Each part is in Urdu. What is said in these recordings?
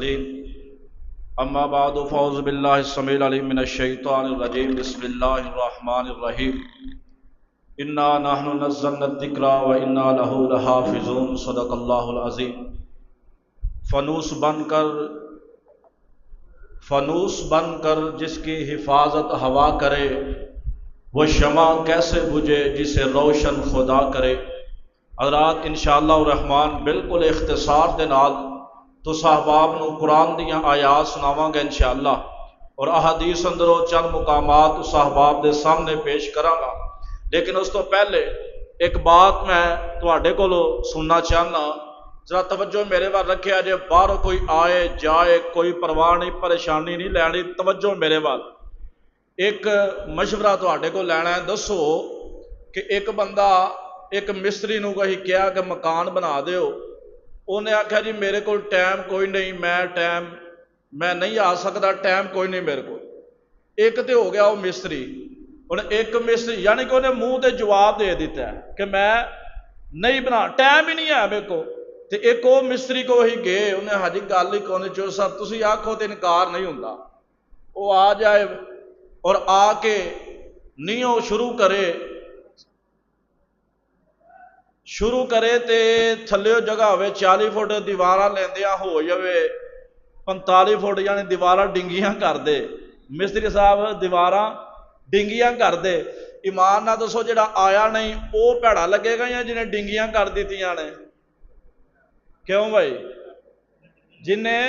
اما بعد فاعوذ باللہ السمیع العلیم من الشیطان الرجیم بسم اللہ الرحمن الرحیم انا نحن نزلنا الذکر وانا له لحافظون صدق اللہ العظیم۔ فانوس بن کر جس کی حفاظت ہوا کرے، وہ شمع کیسے بجھے جسے روشن خدا کرے۔ حضرات انشاءاللہ الرحمن بالکل اختصار دے نال تو صحباب نو قرآن دیاں آیات سناواں گے انشاءاللہ، اور احادیث اندروں چند مقامات صحباب دے سامنے پیش کراں گا۔ لیکن اس تو پہلے ایک بات میں تواڈے کولوں سننا چاہنا، ذرا توجہ میرے وال رکھیا جے، باہر کوئی آئے جائے کوئی پرواہ نہیں، پریشانی نہیں لینی، توجہ میرے وال۔ ایک مشورہ تواڈے کو لینا ہے، دسو کہ ایک بندہ ایک مستری نو کہی کیا کہ مکان بنا دیو، انہیں آخیا جی میرے کو ٹائم کوئی نہیں، میں نہیں آ سکتا، ٹائم کوئی نہیں میرے کو۔ ایک تے ہو گیا وہ مستری، انہیں ایک مستری یعنی کہ انہیں منہ تے جواب دے دیتا ہے کہ میں نہیں بنا، ٹائم ہی نہیں ہے میرے کو۔ تے ایک وہ مستری کو وہی گئے، انہیں حاجی گل ہی کون چو صاحب تسی آکھو تے انکار نہیں ہوندا۔ وہ آ جائے اور آ کے نیوں شروع کرے تے تھلیو جگہ ہوئے 40 فٹ دیواراں لیندیاں ہو جاوے 45 فٹ، یعنی دیواراں ڈنگیاں کر دے۔ مستری صاحب دیواراں ڈنگیاں کر دے، ایمان نہ دسو جڑا آیا نہیں وہ بھڑا لگے گا یا جنہیں ڈنگیاں کر دیتیاں نے؟ کیوں بھائی؟ جنہیں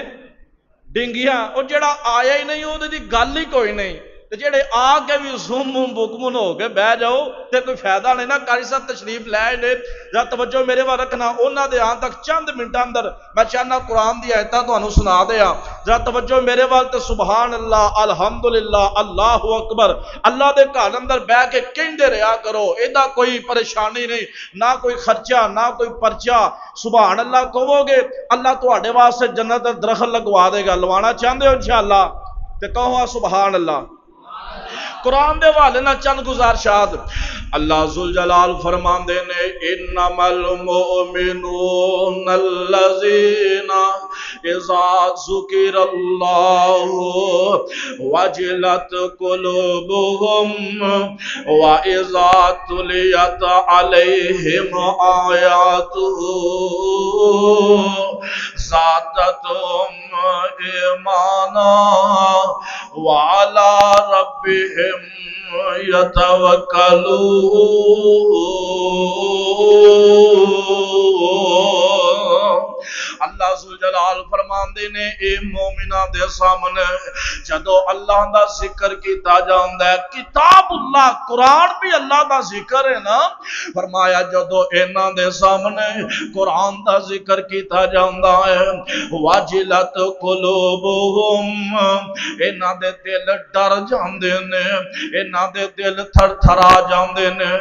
ڈنگیاں، اور جڑا آیا ہی نہیں وہ دی گل ہی کوئی نہیں، تے جڑے آ کے بھی زم بکمن ہو کے بہ جاؤ تے کوئی فائدہ نہیں نا۔ قاری صاحب تشریف لے لے، ذرا توجہ میرے وال رکھنا، انہاں دے آن تک چند منٹاں اندر میں چاہنا قرآن دی آیتاں تانوں سنا دیاں۔ ذرا توجہ میرے وال تے سبحان اللہ الحمدللہ اللہ اکبر، اللہ دے گھر اندر بہ کے کہندے رہیا کرو، ایدا کوئی پریشانی نہیں، نہ کوئی خرچہ نہ کوئی پرچہ۔ سبحان اللہ کہو گے اللہ تواڈے واسطے جنت دا درخت لگوا دے گا۔ لوانا چاہندے ہو انشاءاللہ تے کہو سبحان اللہ۔ قرآن دے والے نہ چند گزارشات، اللہ ذوالجلال فرماندے نے انما المؤمنون الذین اذا ذکر اللہ وجلت قلوبهم واذا تلیت علیہم آیاتہ زادتہم ایمانا وعلی ربهم یتوکلون۔ اللہ ذوالجلال فرماندے نے اے مومنہ دے سامنے جدو اللہ دا ذکر کیتا جاندا ہے، کتاب اللہ قرآن بھی اللہ دا ذکر ہے نا، فرمایا جدو انہاں دے سامنے قرآن دا ذکر کیتا جاندا ہے واجلت قلوبہم، انہاں دے دل ڈر جاندے نے، انہاں دے دل تھر تھرا جاندے نے،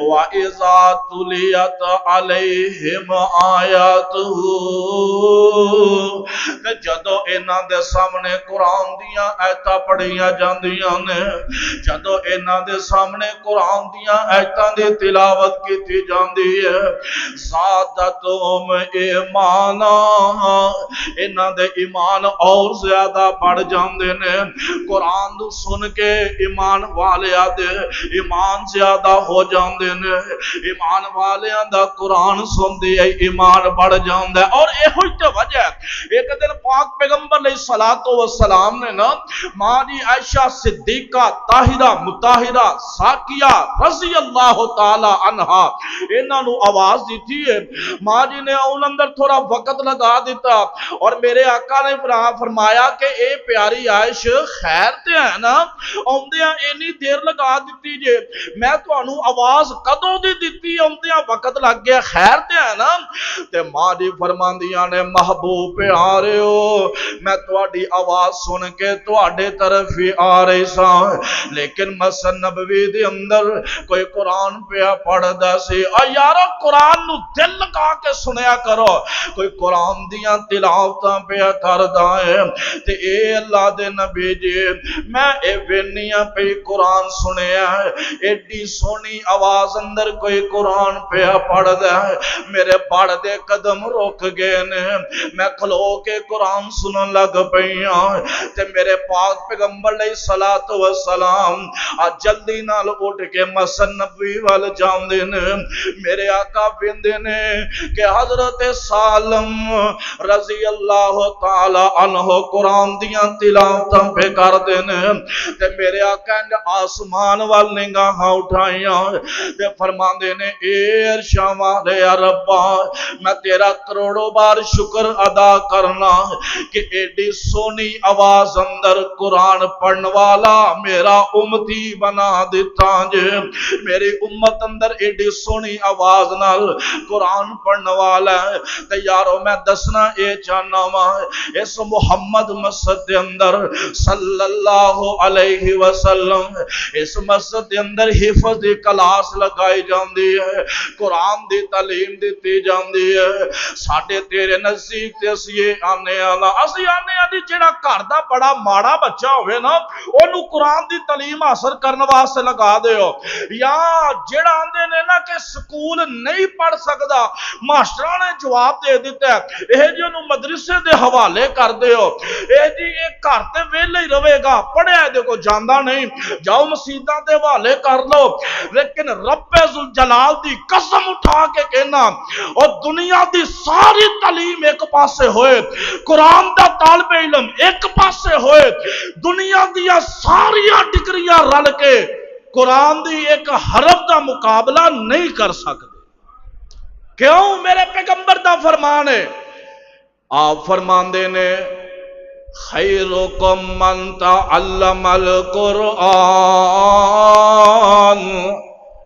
وَإِذَا تُلِيَتْ عَلَيْهِمْ آیَاتُهُ، جدو انہاں دے سامنے قرآن دیاں آیتاں پڑھیاں جاندیاں نے، جدو انہاں دے سامنے قرآن دیاں آیتاں دی تلاوت کیتی جاندی ہے، زادتہم ایمانا، انہاں دے ایمان اور زیادہ بڑھ جاندے نے۔ قرآن سن کے ایمان والیاں دے ایمان زیادہ ہو جاندے نے، ایمان والیاں دا قرآن سن دی ایمان بڑھ جاندے۔ اور ایہو ہی تے وجہ ہے، ایک دن پاک پیغمبر علیہ السلام نے نا ماں جی عائشہ صدیقہ طاہرہ مطہرہ ساکیہ رضی اللہ تعالی عنہا انہاں نو آواز دیتی ہے، ماں جی نے ان اندر تھوڑا وقت لگا دیتا، اور میرے آقا نے فرمایا کہ اے پیاری عائش خیر تے ہے نا، اوندیاں اینی دیر لگا دیتی جے، میں تانوں آواز کدوں دی دیتی، اوندیاں وقت لگ گیا، خیر تے ہے نا؟ تے ماں جی فرماندیاں نے محبوب پیارے ہو، میں تواڈی آواز سن کے تواڈے طرف ہی آ رہی سا، لیکن مسجد نبوی دے اندر کوئی قرآن پیا پڑھدا سی۔ او یارو قرآن نو دل لگا کے سنیا کرو، کوئی قرآن دیاں تلاوتاں پیا کردا ہے تے اے اللہ دے نبی جی میں اے وینیاں پہ قرآن سنیا ہے، ایڈی سونی آواز اندر کوئی قرآن پیا پڑھدا ہے، میرے بڑھ دے قدم روک گئے نے، میں کھلو کے قرآن سنن لگ پئیاں تے میرے پاک پیغمبر علیہ الصلوۃ والسلام جلدی نال اٹھ کے مسجد نبوی وال جاندے نے میرے آقا ویندے نے کہ حضرت سالم رضی اللہ تعالی عنہ قرآن دیاں تلاوتاں پہ کردے نے تے میرے آقا نے آسمان وال نگاہاں اٹھائیاں تے فرماندے نے اے عرشاں والے ربا میں تیرا کروڑوں بار شکر ادا کرنا کہ ایڈی سونی آواز اندر قرآن پڑھن والا میرا امتی بنا دیتا جے میری امت اندر ایڈی سونی آواز نال قرآن پڑھن والا ہے تے یارو میں دسنا اے چاہنا وا اس محمد مسجد دے اندر صلی اللہ علیہ وسلم اس مسجد دے اندر حفظ دی کلاس لگائی جاندی ہے قرآن دی تعلیم دیتی جاندی ہے ساڈے تیرے نزدیک تے اسی آنے آدھی جڑا گھر دا بڑا ماڑا بچہ ہوئے نا اونوں قرآن دی تعلیم حاصل کرنے واسطے لگا دیو یا جڑا آندے نے نا کہ سکول نہیں پڑھ سکدا ماسٹراں نے جواب دے دیتا ہے اے جی اونوں مدرسے دے حوالے کر دیو اے جی ایک گھر تے ویلے ہی رہے گا پڑھیا دے کو جاندا نہیں جاؤ مسیتاں دے حوالے کر لو لیکن رب ذوالجلال دی قسم اٹھا کے کہنا اور دنیا دی ساری تعلیم ایک پاسے ہوئے قرآن دا طالب علم ایک پاسے ہوئے دنیا دیا ساری ڈگریاں رل کے قرآن دی ایک حرف دا مقابلہ نہیں کر سکتے کیوں میرے پیغمبر دا فرمان ہے آپ فرماندے نے خیرکم من تعلم القرآن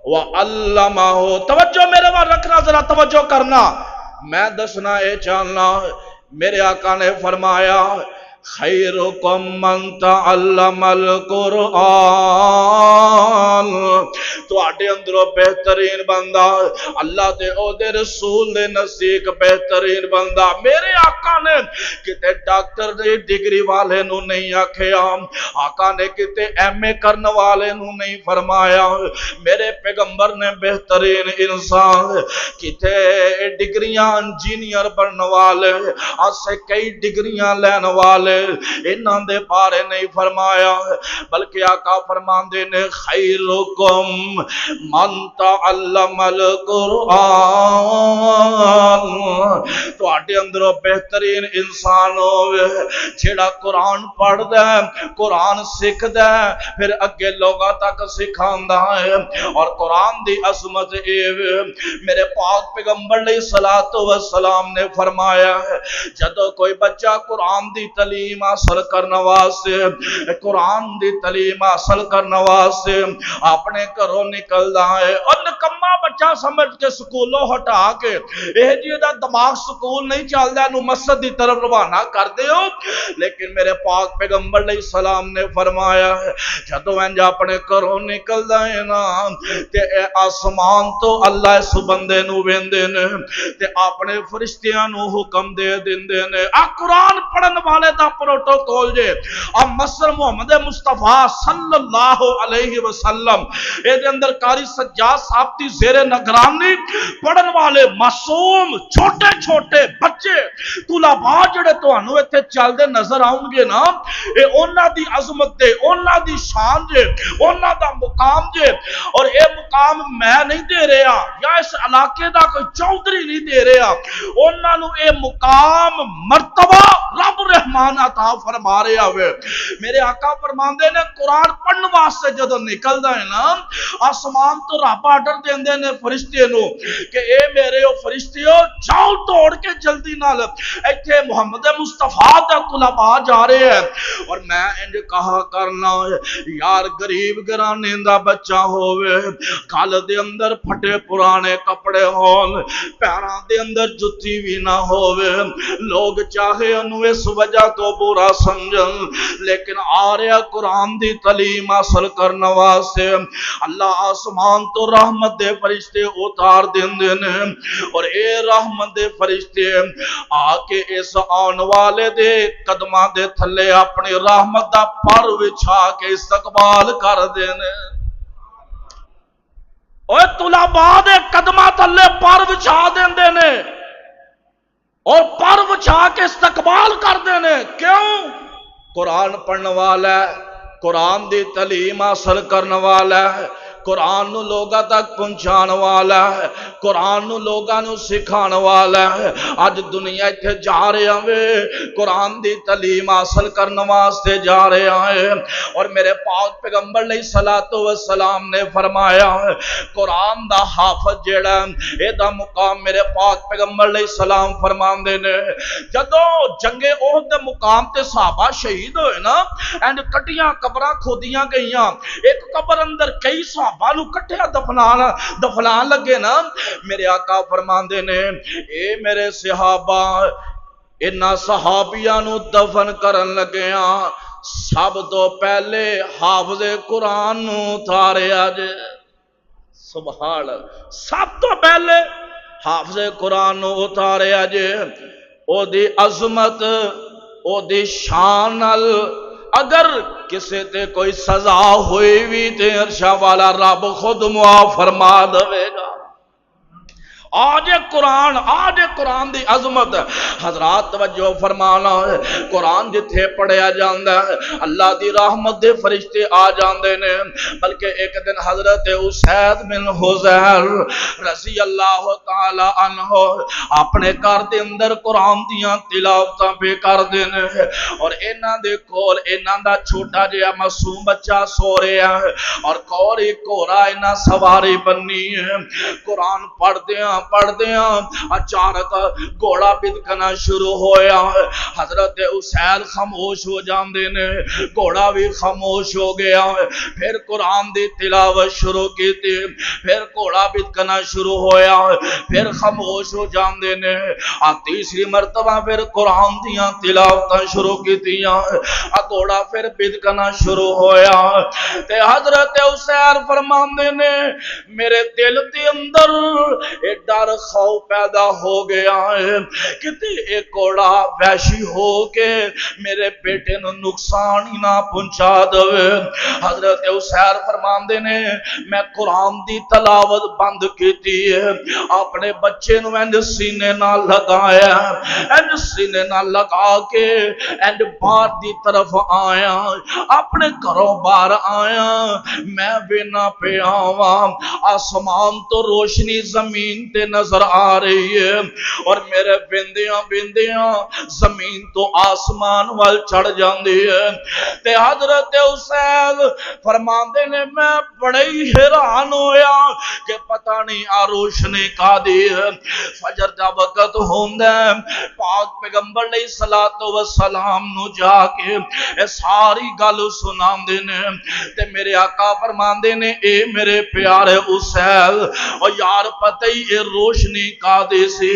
وعلمہ توجہ میرے وہاں رکھنا ذرا توجہ کرنا میں دسنا اے چاہنا میرے آقا نے فرمایا خیرکم من تعلم القرآن تو آٹے اندروں بہترین بندہ اللہ دے او دے رسول دے نزدیک بہترین بندہ میرے آقا نے کتے ڈاکٹر دے ڈگری والے نو نہیں آکھیا آقا نے کتے ایم اے کرنے والے نو نہیں فرمایا میرے پیغمبر نے بہترین انسان کتے ڈگریاں انجینئر بننے والے آج سے کئی ڈگریاں لینے والے انہاں دے بارے نہیں فرمایا بلکہ آقا فرماندے نے خیرکم من تعلم القرآن تو آٹے اندروں بہترین انسان ہوئے جیڑا قرآن پڑھ دے قرآن سکھ دے پھر اگے لوگاں تک سکھاندہ ہے اور قرآن دی عظمت میرے پاک پیغمبر علیہ السلام نے فرمایا ہے جدو کوئی بچہ قرآن دی تعلیم حاصل کرنے واسطے قرآن دی تعلیم حاصل کرنے واسطے اپنے گھروں نکلدا ہے اور نکما بچہ سمجھ کے سکولوں ہٹا کے اے جی دا دماغ سکول نہیں چلدا نو مسجد دی طرف روانہ کر دیو لیکن میرے پاک پیغمبر علیہ السلام نے فرمایا ہے جدوں انج اپنے گھروں نکلدا ہے نا تے آسمان تو اللہ اس بندے نو ویندے نے تے اپنے فرشتیاں نو حکم دے دیندے نے آ قرآن پڑھن والے دا پروٹوکول جے اب مصر محمد مصطفیٰ صلی اللہ علیہ وسلم اے دے اندر قاری سجاد صاحب دی زیر نگرانی پڑھن والے معصوم چھوٹے چھوٹے بچے طلباء جڑے تانوں ایتھے چل دے نظر آؤں گے نا اے انہاں دی عظمت تے انہاں دی شان جے انہاں دا مقام جے اور اے مقام میں نہیں دے رہا یا اس علاقے دا کوئی چودھری نہیں دے رہا انہاں نو اے مقام مرتبہ رب رحمان عطا فرما رہا ہوئے میرے آقا فرماندے نے قرآن پڑھن واسطے جدو نکلدا ہے نا آسمان تو رب آرڈر دیندے نے فرشتے نو کہ اے میرے او فرشتیو جاؤ توڑ کے جلدی نال ایتھے محمد مصطفیٰ دا طلباء جا رہے ہیں اور میں انج کہا کرنا یار غریب گرانے دا بچہ ہوئے گل دے اندر پھٹے پرانے کپڑے ہون پیراں دے اندر جُتی بھی نہ ہوئے لوگ چاہے انو اس وجہ تو برا سمجھن لیکن آ رہا قرآن دی تعلیم حاصل کرنے واسطے اللہ آسمان تو رحمت دے فرشتے اتار دیندے نے اور اے رحمت دے فرشتے آ کے اس آن والے دے قدماں دے تھلے اپنی رحمت دا پر وچھا کے استقبال کر دینے اور طلباء دے قدماں تھلے پر وچھا دیندے نے اور پر وچھا کے استقبال کرتے ہیں. کیوں؟ قرآن پڑھنے والا ہے، قرآن دی تعلیم حاصل کرنے والا ہے، قرآن نو لوگاں تک پہنچان والا ہے، قرآن نو لوگاں نو سکھان والا ہے. اج دنیا اتنے جا رہے ہیں قرآن دی تعلیم حاصل کرنے واسطے جا رہے ہیں. اور میرے پاک پیغمبر علیہ الصلوۃ والسلام نے فرمایا قرآن دا حافظ جیڑا اے دا مقام میرے پاک پیغمبر علیہ السلام فرماندے نے جدوں جنگ احد دے مقام تے صحابہ شہید ہوئے نا اینڈ کٹیاں قبراں کھودیاں گئیاں، ایک قبر اندر کئی صحابہ نو کٹھیا دفنان لگے نا، میرے آقا فرماندے نے اے میرے صحابہ انہاں صحابیاں نو دفن کرن لگیاں سب تو پہلے حافظ قرآن نو اتاریا جے. سبحان اللہ. سب تو پہلے حافظ قرآن نو اتاریا جے. او دی عظمت او دی شان نال اگر کسے تے کوئی سزا ہوئی بھی تے عرشہ والا رب خود معاف فرما دے گا. آج قرآن دی عظمت حضرات توجہ فرمانا ہے. قرآن جتھے پڑھیا جاندا ہے اللہ دی رحمت دے فرشتے آ جاندے نے. بلکہ ایک دن حضرت اسید بن حضیر رضی اللہ تعالی عنہ اپنے گھر دے اندر قرآن دیاں تلاوتاں پہ کردے نے اور انہاں دے کول انہاں دا چھوٹا جہا معصوم بچہ سو رہا ہے اور کوری کوڑا انہاں سواری بننی ہے. قرآن پڑھدیاں اچانک گھوڑا بدکنا شروع ہویا. حضرت حسین خاموش ہو جاندے نے، گھوڑا بھی خاموش ہو گیا. پھر قرآن دی تلاوت شروع کیتی، پھر گھوڑا بدکنا شروع ہویا، پھر خاموش ہو جاندے نے. تیسری مرتبہ پھر قرآن دیاں تلاوتاں شروع کیتیاں، گھوڑا پھر بدکنا شروع ہویا. تے حضرت حسین فرماندے نے میرے دل دے اندر ایک ڈر خوف پیدا ہو گیا ہے کہ ایک گھوڑا وحشی ہو کے میرے بیٹے نو نقصان ہی نہ پہنچا دے. حضرت حسین فرماندے نے میں قرآن دی تلاوت بند کیتی ہے، اپنے بچے نو اینڈ سینے نال لگایا، اینڈ سینے نال لگا کے اینڈ باہر دی طرف آیا، اپنے گھروں باہر آیا. میں بینا پہ آواں آسمان تو روشنی زمین تے نظر آ رہی ہے اور میرے بندیاں زمین تو آسمان وال چڑھ جاندی ہے. تے حضرت حسین فرماندے نے میں بڑے ہی حیران ہویا کہ پتہ نہیں آ روشنی کا دی ہے. فجر دا وقت ہوندا ہے، پاک پیغمبر علیہ الصلوۃ والسلام نو جا کے اے ساری گل سناندے نے. تے میرے آقا فرماندے نے اے میرے پیارے حسین اور یار پتہ ہی اے روشنی کا دے سی.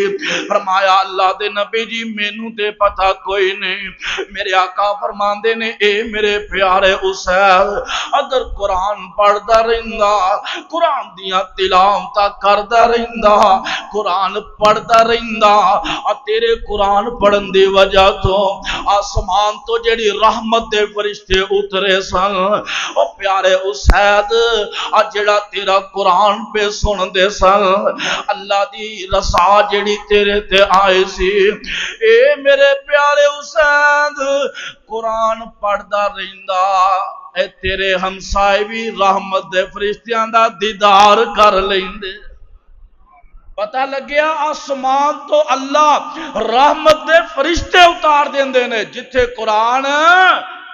فرمایا اللہ دے نبی جی مینوں تے پتہ کوئی نہیں. میرے آقا فرماندے نے اے میرے پیارے حسین اگر قرآن پڑھدا رہندا، قرآن دیاں تلاوتاں کردا رہندا، قرآن پڑھدا رہندا اور تیرے قرآن پڑھن دی وجہ تو آسمان تو جڑی رحمت دے فرشتے اترے سن او پیارے حسین جڑا تیرا قرآن پہ سن دے سن اللہ دی رضا جڑی تیرے تے آئے سی. اے میرے پیارے حسین قرآن پڑھدا رہندا اے تیرے ہمسائے بھی رحمت دے فرشتیاں دا دیدار کر لیندے. پتہ لگیا آسمان تو اللہ رحمت دے فرشتے اتار دیندے نے جتھے قرآن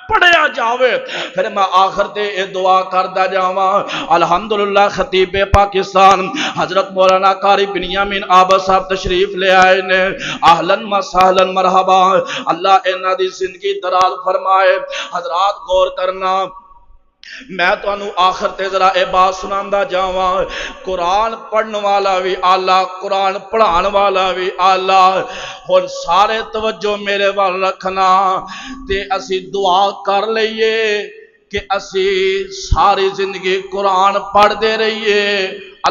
پڑھیا جاوے. پھر میں آخر تے اے دعا کردہ جاواں الحمدللہ خطیب پاکستان حضرت مولانا قاری بنیامین آبا صاحب تشریف لے آئے نے. اہلاً و سہلاً مرحبا. اللہ انہاں دی زندگی دراز فرمائے. حضرات غور کرنا میں تو انہوں آخر تے ذرا اے بات سناندہ جاواں قرآن پڑھن والا بھی آلہ قرآن پڑھان والا بھی آلہ. اور سارے توجہ میرے وال رکھنا تے اسی دعا کر لئیے کہ اسی ساری زندگی قرآن پڑھ دے رہیے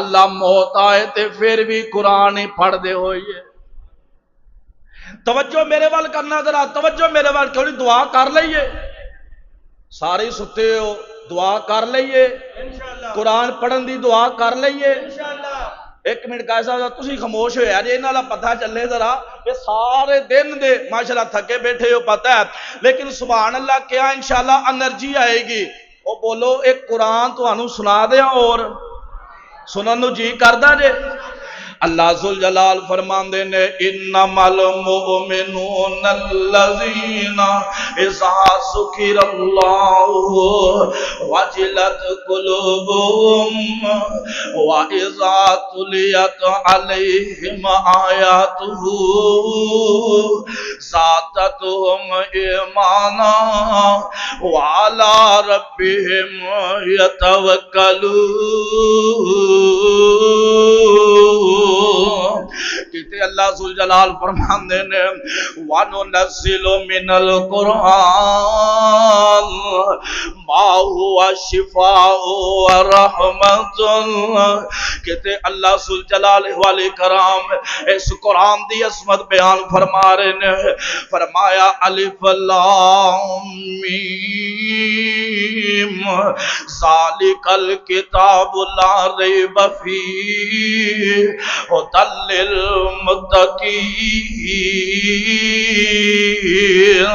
اللہ موت آئے تے پھر بھی قرآن ہی پڑھ دے ہوئیے. توجہ میرے وال کرنا ذرا توجہ میرے وال تھوڑی دعا کر لئیے سارے ستے ہو دعا کر لئیے قرآن پڑھن دی دعا کر لئیے ایک منٹ قائد صاحب تسی خاموش ہویا جی انہاں دا پتہ چلے ذرا یہ سارے دن دے ماشاءاللہ تھکے بیٹھے ہو پتہ ہے لیکن سبحان اللہ کیا انشاءاللہ انرجی آئے گی وہ بولو ایک قرآن تو انہوں سنا دیا اور سنن نو جی کردہ جے اللہ ذوالجلال فرماندے نے انما المؤمنون الذین اذا ذکر اللہ وجلت قلوبهم واذا تلیت علیہم آیاتہ زادتهم ایمانا وعلی ربهم یتوکلون کہتے اللہ ذوالجلال فرماندے نے وَنُنَزِّلُ مِنَ الْقُرْآنِ مَا هُوَ شِفَاءٌ وَرَحْمَةٌ کہتے اللہ ذوالجلال والے کرام اس قرآن دی عظمت بیان فرما رہے نے فرمایا الف لام میم ذالک الکتاب لا ریب فیہ ہدی للمتقین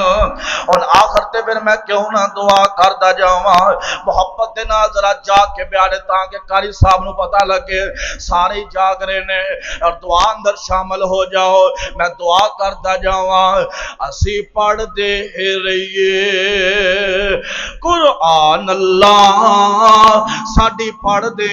اور آخر تے پھر میں کیوں نہ دعا کردا جاواں محبت دے نال ذرا جاگ کے بیانے تاکہ قاری صاحب نو پتہ لگے سارے جاگ رہے نے اور دعا اندر شامل ہو جاؤ میں دعا کردا جاواں اسی پڑھ دے رہیے قرآن اللہ ساڈی پڑھ دے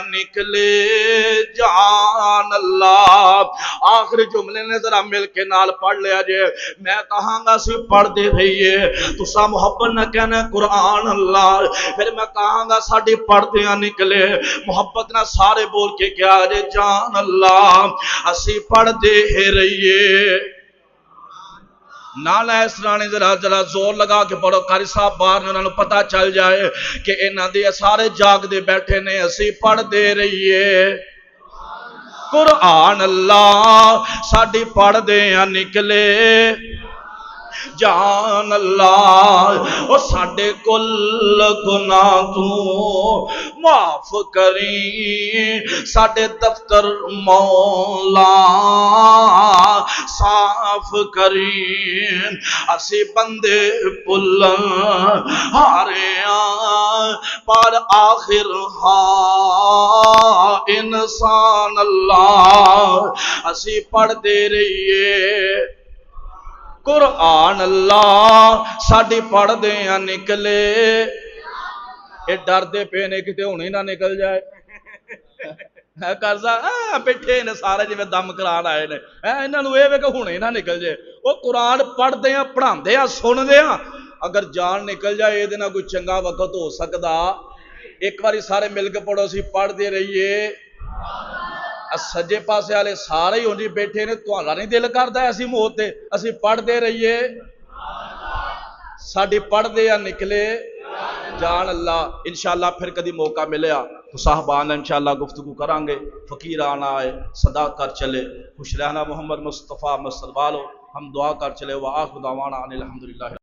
نکلے جان اللہ آخری جملے نے ذرا مل کے نال پڑھ لیا جے میں کہاں گا سی پڑھ دے رہیے تسا محبت نہ کہنا قرآن اللہ پھر میں کہاں گا ساڈی پڑھ دے نکلے محبت نہ سارے بول کے کیا جے جان اللہ اسی پڑھ دے رہیے نالا اس رانے ذرا زور لگا کے پڑھو قاری صاحب باہر نے انہوں نے پتہ چل جائے کہ انہاں دے سارے جاگ دے بیٹھے نے اسی پڑھ دے رہیے قرآن اللہ ساڈی پڑھ دے نکلے جان اللہ او ساڈے کل گناہ تو معاف کری ساڈے دفتر مولا صاف کری اسی بندے پلن ہارے پر آخر ہاں انسان اللہ اسی پڑھ دے رہیے قرآن اللہ ساڈی پڑھ دے نکلے اے ڈر دے پے نے کتے ہونے نہ نکل جائے کرزا بیٹھے نے سارے جی دم کران آئے نے انہاں نوں اے وے کہ ہونے نہ نکل جائے وہ قرآن پڑھ دے پڑھا دے سن دے اگر جان نکل جائے یہ دینا کوئی چنگا وقت ہو سکتا ایک باری سارے مل کے پڑھو سی پڑھ دے رہیے سجے پاسے والے سارے ہوں جی بیٹھے نے تہاڈا نہیں دل کردا اسی موت تے اسی پڑھ دے رہیے ساڈی پڑھ دے نکلے جان اللہ انشاءاللہ پھر کدی موقع ملیا تو صاحبان انشاءاللہ گفتگو کریں گے فقیران آئے صدا کر چلے خوش رہنا محمد مصطفیٰ مصطفیٰ ہم دعا کر چلے وآخر دعوانا الحمدللہ